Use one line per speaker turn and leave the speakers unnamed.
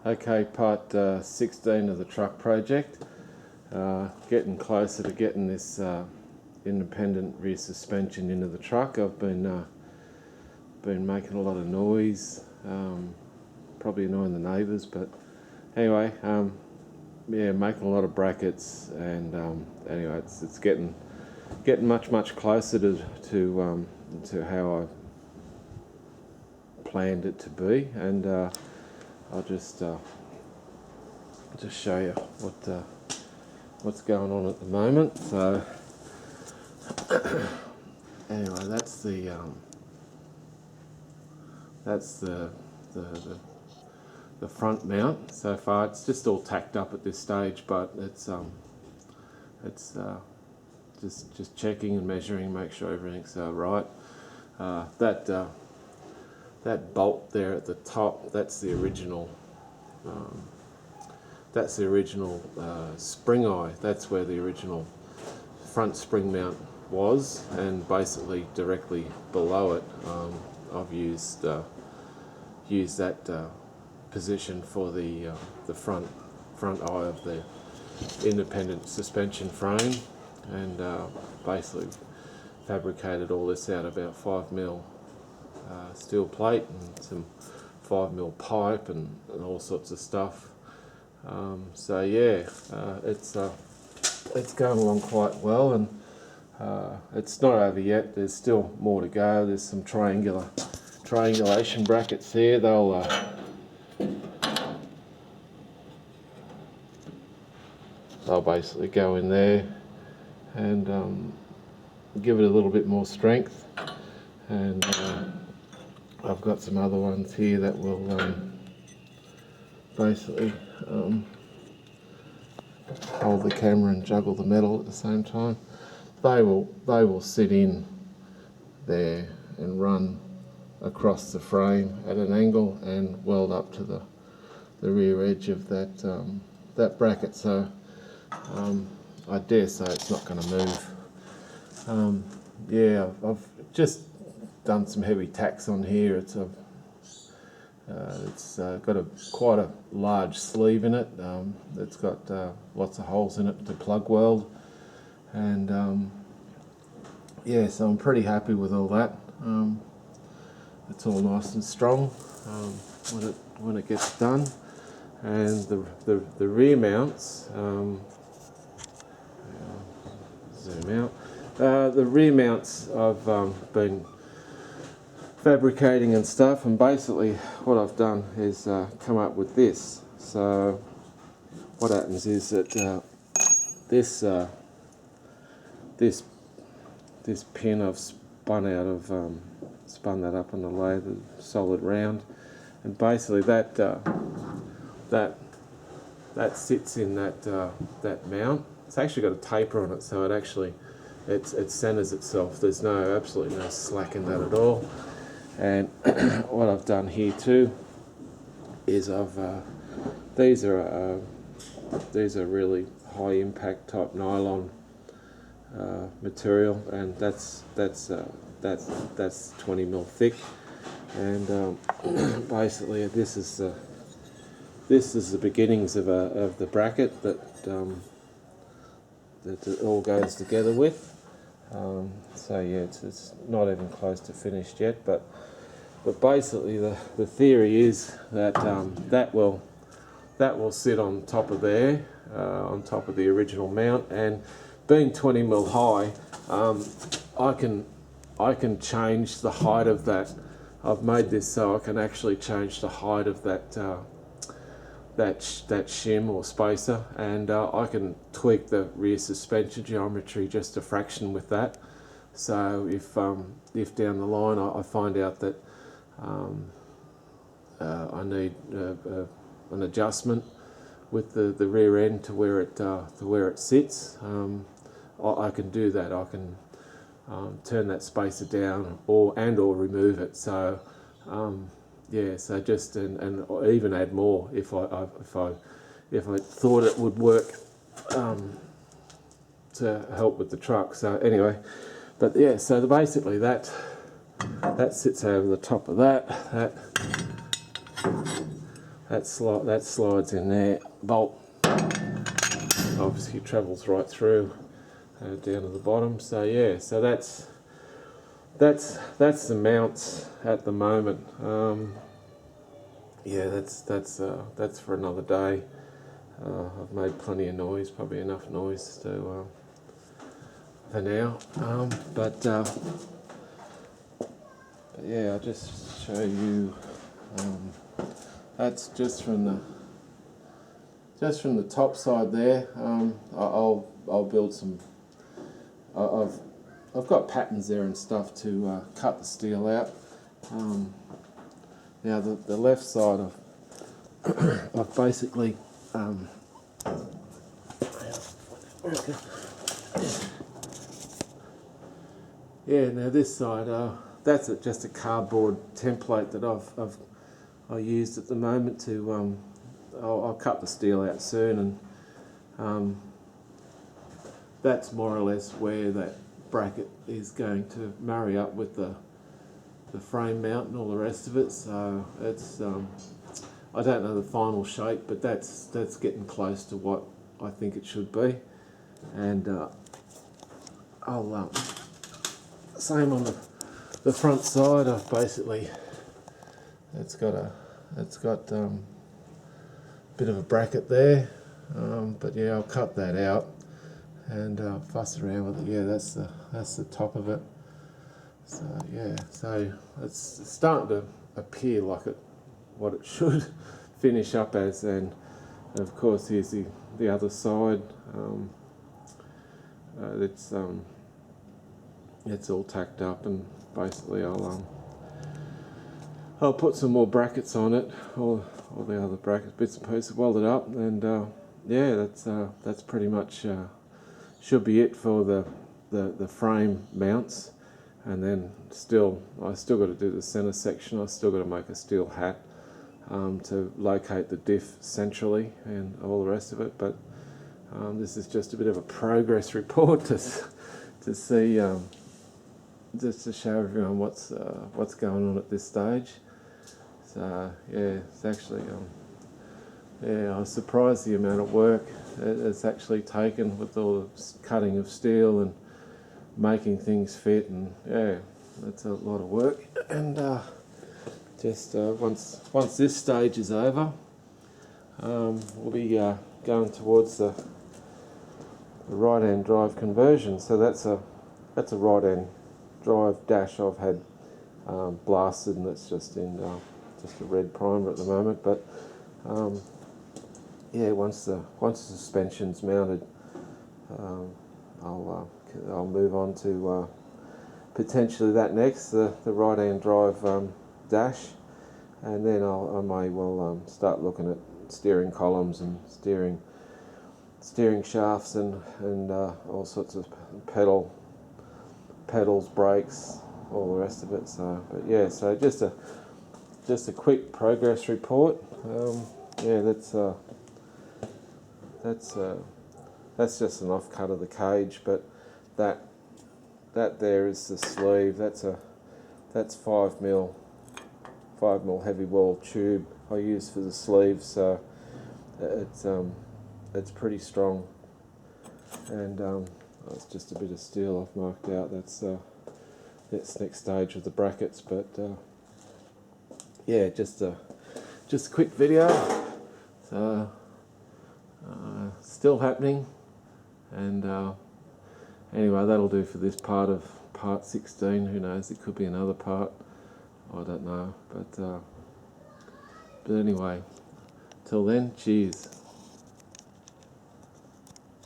Okay, part 16 of the truck project. Getting closer to getting this independent rear suspension into the truck. I've been making a lot of noise, probably annoying the neighbours, but anyway, yeah, making a lot of brackets, and anyway, it's getting much closer to how I planned it to be, and I'll just show you what's going on at the moment. So anyway, that's the front mount. So far, it's just all tacked up at this stage, but it's just checking and measuring, make sure everything's right. That bolt there at the top, that's the original spring eye. That's where the original front spring mount was, and basically directly below it, I've used that position for the front eye of the independent suspension frame, and basically fabricated all this out about 5mm steel plate and some 5mm pipe and all sorts of stuff. So yeah, it's going along quite well, and it's not over yet. There's still more to go. There's some triangulation brackets here. They'll basically go in there and give it a little bit more strength, and I've got some other ones here that will basically hold the camera and juggle the metal at the same time. They will sit in there and run across the frame at an angle and weld up to the rear edge of that bracket. So I dare say it's not going to move. Yeah, I've just done some heavy tacks on here. It's got quite a large sleeve in it. It's got lots of holes in it to plug weld, and yeah, so I'm pretty happy with all that. It's all nice and strong when it gets done, and the rear mounts. Zoom out. The rear mounts I've been fabricating and stuff, and basically what I've done is come up with this. So what happens is that this pin I've spun that up on the lathe, solid round, and basically that sits in that mount. It's actually got a taper on it, so it centers itself. There's absolutely no slack in that at all. And what I've done here too is these are really high impact type nylon material, and that's 20mm thick, and basically this is the beginnings of the bracket that it all goes together with. So yeah, it's not even close to finished yet, but basically the theory is that that will sit on top of there, on top of the original mount, and being 20mm high, I can change the height of that. I've made this so I can actually change the height of that shim or spacer, and I can tweak the rear suspension geometry just a fraction with that. So if down the line I find out that I need an adjustment with the rear end to where it sits, I can do that. I can turn that spacer down or remove it. So yeah, so just and even add more if I thought it would work to help with the truck. So anyway, but yeah, so basically that sits over the top of that. that slides in there. Bolt obviously travels right through down to the bottom. So yeah, so that's the mounts at the moment. Yeah, that's for another day. I've made plenty of noise, probably enough noise to for now. But yeah, I'll just show you. That's just from the top side there. I'll build some. I've got patterns there and stuff to cut the steel out. Now the left side I've basically yeah. Now this side that's just a cardboard template that I used at the moment to I'll cut the steel out soon, and that's more or less where that bracket is going to marry up with the frame mount and all the rest of it. So it's I don't know the final shape, but that's getting close to what I think it should be. And I'll same on the front side. I've basically it's got a bit of a bracket there, but yeah, I'll cut that out and fuss around with it. Yeah, that's the top of it. So yeah, so it's starting to appear like what it should finish up as. And of course here's the other side. It's all tacked up, and basically I'll put some more brackets on it, all the other brackets, bits and pieces, weld it up, and yeah, that's pretty much should be it for the frame mounts. And then I still got to do the center section. I still got to make a steel hat to locate the diff centrally and all the rest of it. But this is just a bit of a progress report to see, just to show everyone what's going on at this stage. So yeah, it's actually yeah, I was surprised the amount of work it's actually taken with all the cutting of steel and making things fit, and yeah, that's a lot of work. And just once this stage is over, we'll be going towards the right-hand drive conversion. So that's a right-hand drive dash I've had blasted, and that's just in just a red primer at the moment. But yeah, once the suspension's mounted, I'll move on to potentially that next, the right-hand drive dash, and then I may well start looking at steering columns and steering shafts and all sorts of pedals, brakes, all the rest of it. So, but yeah, so just a quick progress report. Yeah, that's just an offcut of the cage, but that there is the sleeve. That's 5mm heavy wall tube I use for the sleeve, so it's pretty strong. And it's just a bit of steel I've marked out. That's next stage of the brackets. But yeah, just a quick video. So still happening. And anyway, that'll do for this part of part 16. Who knows, it could be another part, I don't know. But anyway, till then, cheers.